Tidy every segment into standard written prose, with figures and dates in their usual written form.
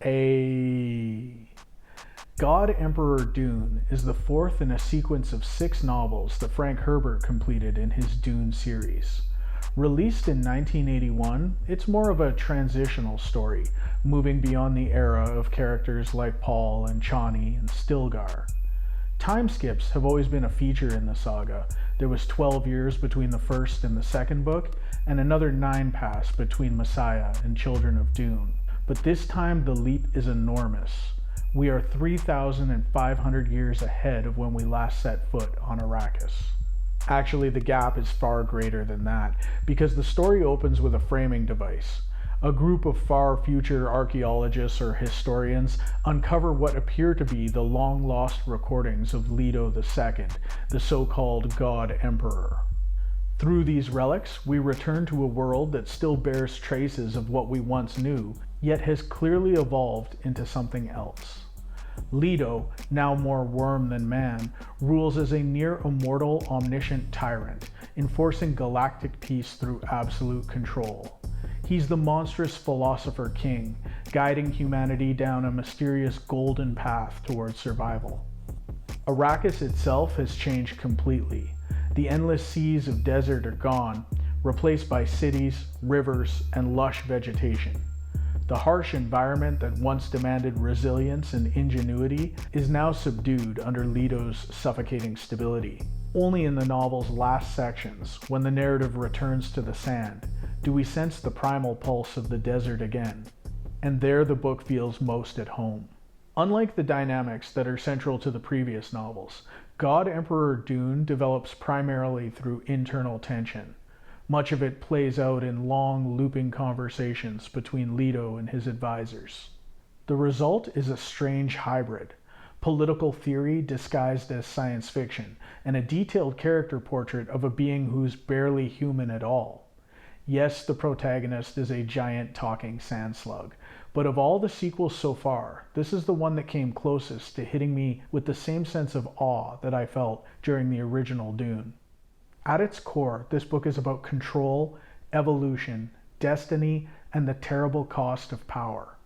A God Emperor Dune is the fourth in a sequence of 6 novels that Frank Herbert completed in his Dune series. Released in 1981, it's more of a transitional story, moving beyond the era of characters like Paul and Chani and Stilgar. Time skips have always been a feature in the saga. There was 12 years between the first and the second book, and another 9 passed between Messiah and Children of Dune. But this time the leap is enormous. We are 3,500 years ahead of when we last set foot on Arrakis. Actually, the gap is far greater than that, because the story opens with a framing device. A group of far future archaeologists or historians uncover what appear to be the long-lost recordings of Leto II, the so-called God Emperor. Through these relics, we return to a world that still bears traces of what we once knew, yet has clearly evolved into something else. Leto, now more worm than man, rules as a near-immortal, omniscient tyrant, enforcing galactic peace through absolute control. He's the monstrous philosopher king, guiding humanity down a mysterious golden path towards survival. Arrakis itself has changed completely. The endless seas of desert are gone, replaced by cities, rivers, and lush vegetation. The harsh environment that once demanded resilience and ingenuity is now subdued under Leto's suffocating stability. Only in the novel's last sections, when the narrative returns to the sand, do we sense the primal pulse of the desert again. And there the book feels most at home. Unlike the dynamics that are central to the previous novels, God Emperor Dune develops primarily through internal tension. Much of it plays out in long, looping conversations between Leto and his advisors. The result is a strange hybrid: political theory disguised as science fiction, and a detailed character portrait of a being who's barely human at all. Yes, the protagonist is a giant talking sand slug, but of all the sequels so far, this is the one that came closest to hitting me with the same sense of awe that I felt during the original Dune. At its core, this book is about control, evolution, destiny, and the terrible cost of power.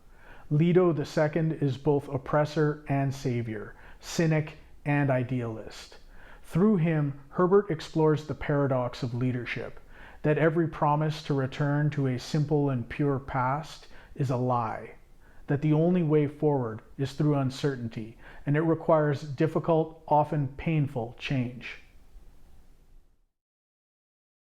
Leto II is both oppressor and savior, cynic and idealist. Through him, Herbert explores the paradox of leadership, that every promise to return to a simple and pure past is a lie, that the only way forward is through uncertainty, and it requires difficult, often painful change.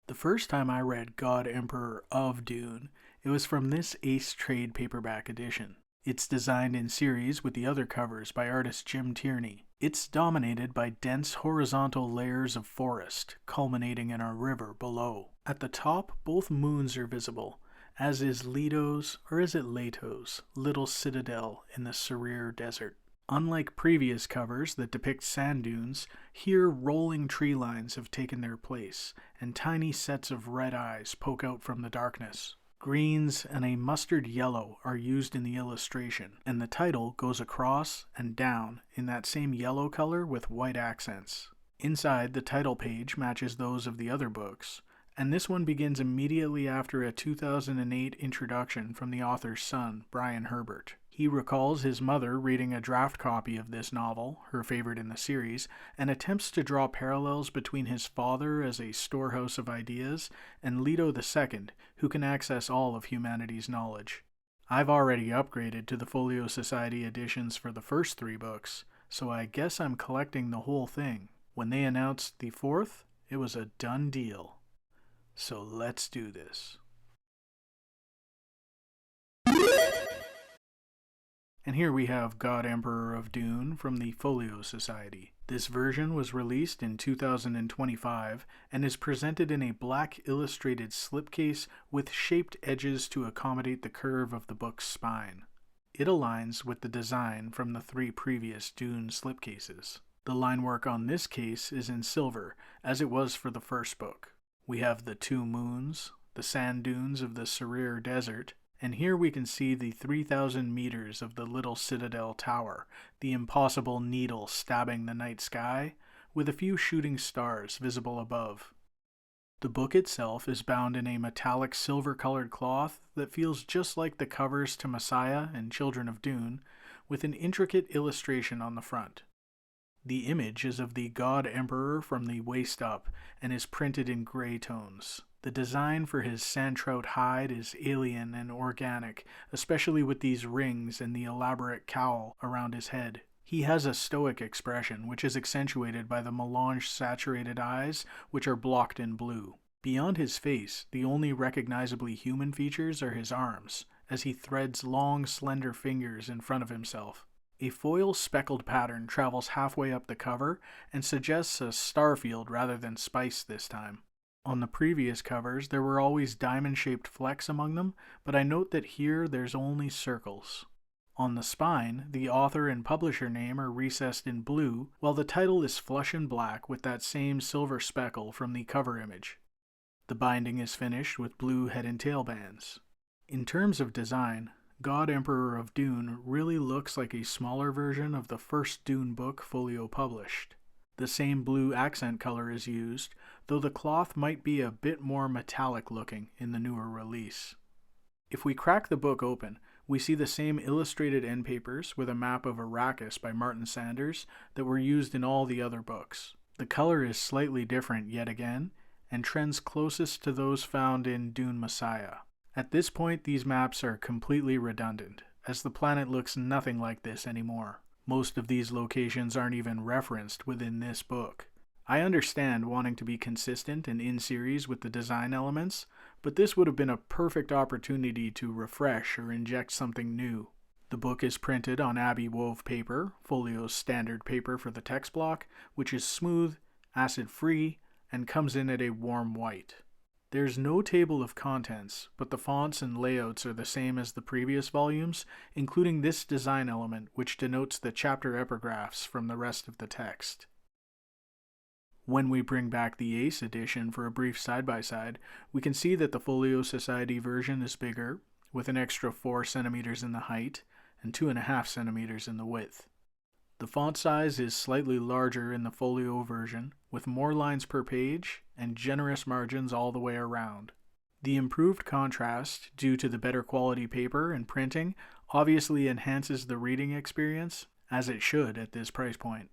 The first time I read God Emperor of Dune, it was from this Ace Trade paperback edition. It's designed in series with the other covers by artist Jim Tierney. It's dominated by dense horizontal layers of forest, culminating in a river below. At the top, both moons are visible, as is Leto's, or is it Leto's, little citadel in the Sarir Desert. Unlike previous covers that depict sand dunes, here rolling tree lines have taken their place, and tiny sets of red eyes poke out from the darkness. Greens and a mustard yellow are used in the illustration, and the title goes across and down in that same yellow color with white accents. Inside, the title page matches those of the other books, and this one begins immediately after a 2008 introduction from the author's son, Brian Herbert. He recalls his mother reading a draft copy of this novel, her favorite in the series, and attempts to draw parallels between his father as a storehouse of ideas and Leto II, who can access all of humanity's knowledge. I've already upgraded to the Folio Society editions for the first 3 books, so I guess I'm collecting the whole thing. When they announced the 4th, it was a done deal. So let's do this. And here we have God Emperor of Dune from the Folio Society. This version was released in 2025 and is presented in a black illustrated slipcase with shaped edges to accommodate the curve of the book's spine. It aligns with the design from the 3 previous Dune slipcases. The linework on this case is in silver, as it was for the first book. We have the 2 moons, the sand dunes of the Sarir Desert, and here we can see the 3,000 meters of the little citadel tower, the impossible needle stabbing the night sky, with a few shooting stars visible above. The book itself is bound in a metallic silver-colored cloth that feels just like the covers to Messiah and Children of Dune, with an intricate illustration on the front. The image is of the God Emperor from the waist up and is printed in gray tones. The design for his sand-trout hide is alien and organic, especially with these rings and the elaborate cowl around his head. He has a stoic expression, which is accentuated by the melange-saturated eyes, which are blocked in blue. Beyond his face, the only recognizably human features are his arms, as he threads long, slender fingers in front of himself. A foil speckled pattern travels halfway up the cover and suggests a star field rather than spice this time. On the previous covers, there were always diamond-shaped flecks among them, but I note that here there's only circles. On the spine, the author and publisher name are recessed in blue, while the title is flush in black with that same silver speckle from the cover image. The binding is finished with blue head and tail bands. In terms of design, God Emperor of Dune really looks like a smaller version of the first Dune book Folio published. The same blue accent color is used, though the cloth might be a bit more metallic looking in the newer release. If we crack the book open, we see the same illustrated end papers with a map of Arrakis by Martin Sanders that were used in all the other books. The color is slightly different yet again, and trends closest to those found in Dune Messiah. At this point, these maps are completely redundant, as the planet looks nothing like this anymore. Most of these locations aren't even referenced within this book. I understand wanting to be consistent and in series with the design elements, but this would have been a perfect opportunity to refresh or inject something new. The book is printed on Abbey wove paper, Folio's standard paper for the text block, which is smooth, acid-free, and comes in at a warm white. There's no table of contents, but the fonts and layouts are the same as the previous volumes, including this design element which denotes the chapter epigraphs from the rest of the text. When we bring back the Ace edition for a brief side-by-side, we can see that the Folio Society version is bigger, with an extra 4 centimeters in the height and 2.5 centimeters in the width. The font size is slightly larger in the Folio version, with more lines per page and generous margins all the way around. The improved contrast, due to the better quality paper and printing, obviously enhances the reading experience, as it should at this price point.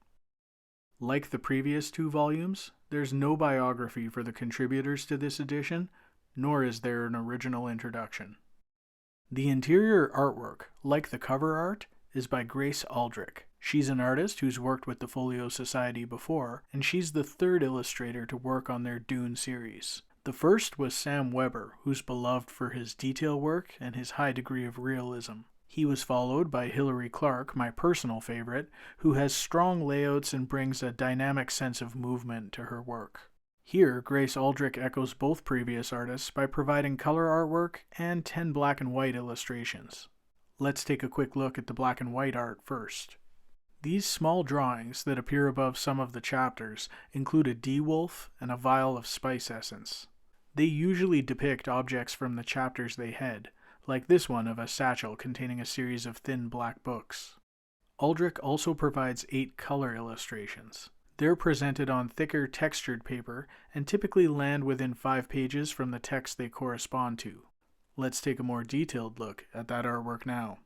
Like the previous 2 volumes, there's no biography for the contributors to this edition, nor is there an original introduction. The interior artwork, like the cover art, is by Grace Aldrich. She's an artist who's worked with the Folio Society before, and she's the 3rd illustrator to work on their Dune series. The first was Sam Weber, who's beloved for his detail work and his high degree of realism. He was followed by Hilary Clark, my personal favorite, who has strong layouts and brings a dynamic sense of movement to her work. Here, Grace Aldrich echoes both previous artists by providing color artwork and 10 black and white illustrations. Let's take a quick look at the black and white art first. These small drawings that appear above some of the chapters include a D-wolf and a vial of spice essence. They usually depict objects from the chapters they head, like this one of a satchel containing a series of thin black books. Aldrich also provides 8 color illustrations. They're presented on thicker textured paper and typically land within 5 pages from the text they correspond to. Let's take a more detailed look at that artwork now.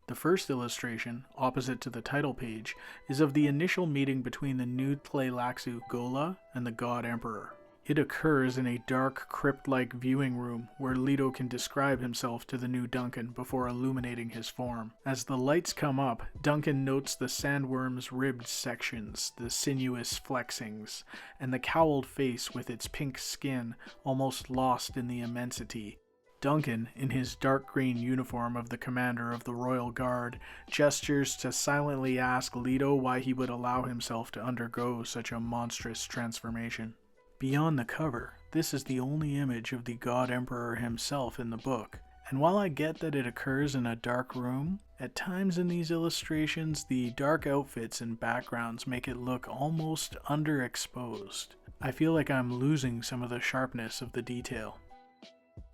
The first illustration, opposite to the title page, is of the initial meeting between the new Tleilaxu Gola and the God Emperor. It occurs in a dark, crypt-like viewing room where Leto can describe himself to the new Duncan before illuminating his form. As the lights come up, Duncan notes the sandworm's ribbed sections, the sinuous flexings, and the cowled face with its pink skin almost lost in the immensity. Duncan, in his dark green uniform of the commander of the Royal Guard, gestures to silently ask Leto why he would allow himself to undergo such a monstrous transformation. Beyond the cover, this is the only image of the God Emperor himself in the book, and while I get that it occurs in a dark room, at times in these illustrations the dark outfits and backgrounds make it look almost underexposed. I feel like I'm losing some of the sharpness of the detail.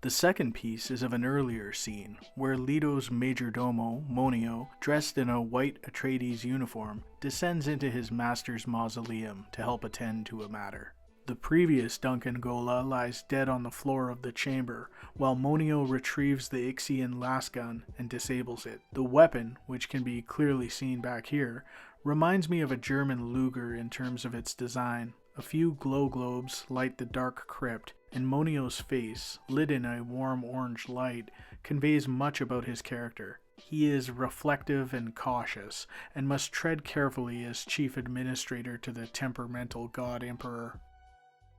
The second piece is of an earlier scene, where Leto's majordomo, Monio, dressed in a white Atreides uniform, descends into his master's mausoleum to help attend to a matter. The previous Duncan Gola lies dead on the floor of the chamber, while Monio retrieves the Ixian lasgun and disables it. The weapon, which can be clearly seen back here, reminds me of a German Luger in terms of its design. A few glow globes light the dark crypt, and Monio's face, lit in a warm orange light, conveys much about his character. He is reflective and cautious, and must tread carefully as chief administrator to the temperamental God Emperor.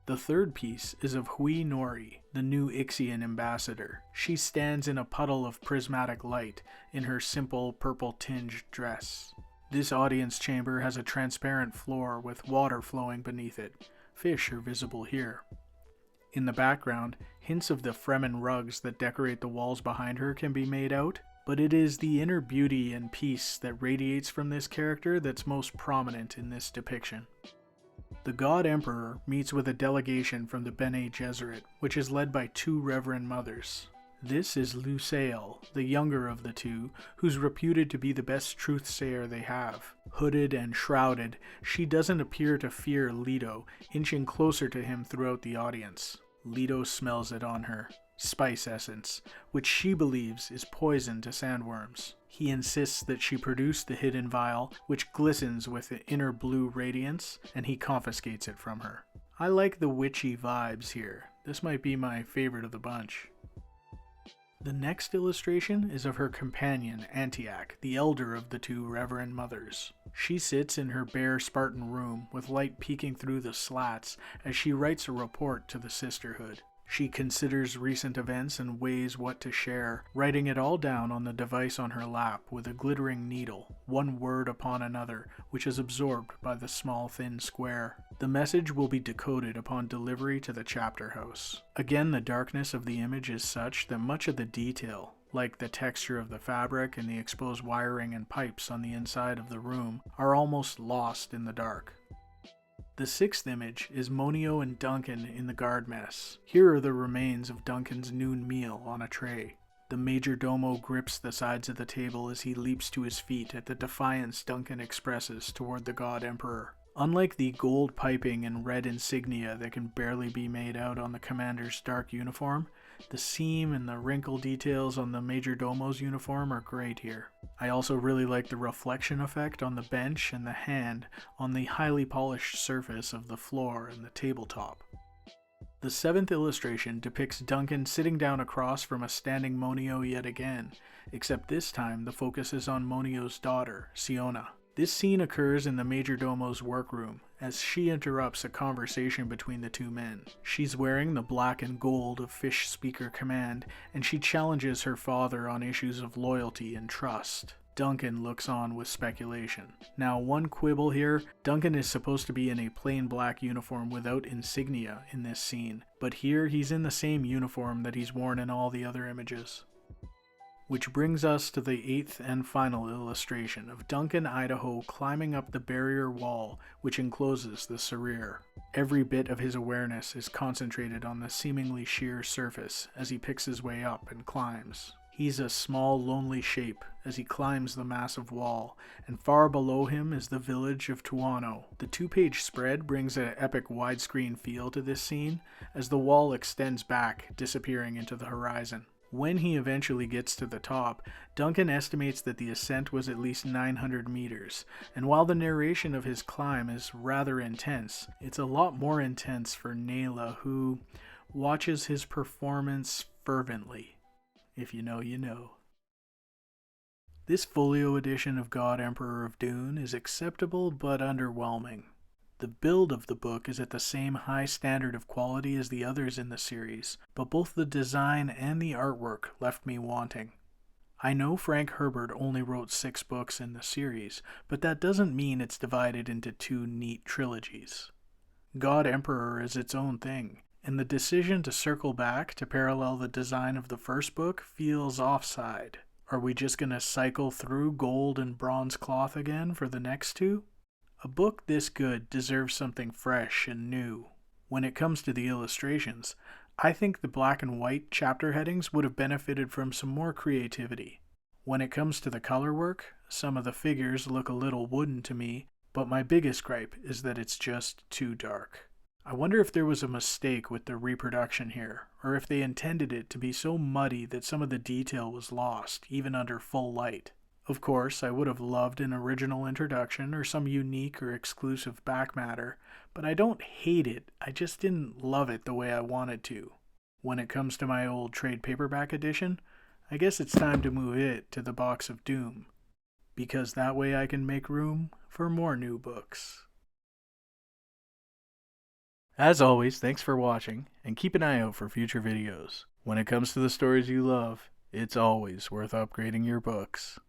The third piece is of Hui Nori, the new Ixian ambassador. She stands in a puddle of prismatic light in her simple purple-tinged dress. This audience chamber has a transparent floor with water flowing beneath it. Fish are visible here. In the background, hints of the Fremen rugs that decorate the walls behind her can be made out, but it is the inner beauty and peace that radiates from this character that's most prominent in this depiction. The God Emperor meets with a delegation from the Bene Gesserit, which is led by two Reverend Mothers. This is Lusail, the younger of the two, who's reputed to be the best truth-sayer they have. Hooded and shrouded, she doesn't appear to fear Leto, inching closer to him throughout the audience. Leto smells it on her. Spice essence, which she believes is poison to sandworms. He insists that she produce the hidden vial, which glistens with the inner blue radiance, and he confiscates it from her. I like the witchy vibes here. This might be my favorite of the bunch. The next illustration is of her companion, Antiac, the elder of the two Reverend Mothers. She sits in her bare Spartan room, with light peeking through the slats as she writes a report to the sisterhood. She considers recent events and weighs what to share, writing it all down on the device on her lap with a glittering needle, one word upon another, which is absorbed by the small thin square. The message will be decoded upon delivery to the chapter house. Again, the darkness of the image is such that much of the detail, like the texture of the fabric and the exposed wiring and pipes on the inside of the room, are almost lost in the dark. The sixth image is Monio and Duncan in the guard mess. Here are the remains of Duncan's noon meal on a tray. The major domo grips the sides of the table as he leaps to his feet at the defiance Duncan expresses toward the God Emperor. Unlike the gold piping and red insignia that can barely be made out on the commander's dark uniform, the seam and the wrinkle details on the major domo's uniform are great here. I also really like the reflection effect on the bench and the hand on the highly polished surface of the floor and the tabletop. The seventh illustration depicts Duncan sitting down across from a standing Monio yet again, except this time the focus is on Monio's daughter, Siona. This scene occurs in the majordomo's workroom, as she interrupts a conversation between the two men. She's wearing the black and gold of Fish Speaker Command, and she challenges her father on issues of loyalty and trust. Duncan looks on with speculation. Now, one quibble here, Duncan is supposed to be in a plain black uniform without insignia in this scene, but here he's in the same uniform that he's worn in all the other images. Which brings us to the eighth and final illustration of Duncan Idaho climbing up the barrier wall which encloses the Sarir. Every bit of his awareness is concentrated on the seemingly sheer surface as he picks his way up and climbs. He's a small, lonely shape as he climbs the massive wall, and far below him is the village of Tuano. The two-page spread brings an epic widescreen feel to this scene as the wall extends back, disappearing into the horizon. When he eventually gets to the top, Duncan estimates that the ascent was at least 900 meters, and while the narration of his climb is rather intense, it's a lot more intense for Nayla, who watches his performance fervently. If you know, you know. This folio edition of God Emperor of Dune is acceptable but underwhelming. The build of the book is at the same high standard of quality as the others in the series, but both the design and the artwork left me wanting. I know Frank Herbert only wrote 6 books in the series, but that doesn't mean it's divided into 2 neat trilogies. God Emperor is its own thing, and the decision to circle back to parallel the design of the first book feels offside. Are we just going to cycle through gold and bronze cloth again for the next 2? A book this good deserves something fresh and new. When it comes to the illustrations, I think the black and white chapter headings would have benefited from some more creativity. When it comes to the color work, some of the figures look a little wooden to me, but my biggest gripe is that it's just too dark. I wonder if there was a mistake with the reproduction here, or if they intended it to be so muddy that some of the detail was lost, even under full light. Of course, I would have loved an original introduction or some unique or exclusive back matter, but I don't hate it, I just didn't love it the way I wanted to. When it comes to my old trade paperback edition, I guess it's time to move it to the box of doom, because that way I can make room for more new books. As always, thanks for watching, and keep an eye out for future videos. When it comes to the stories you love, it's always worth upgrading your books.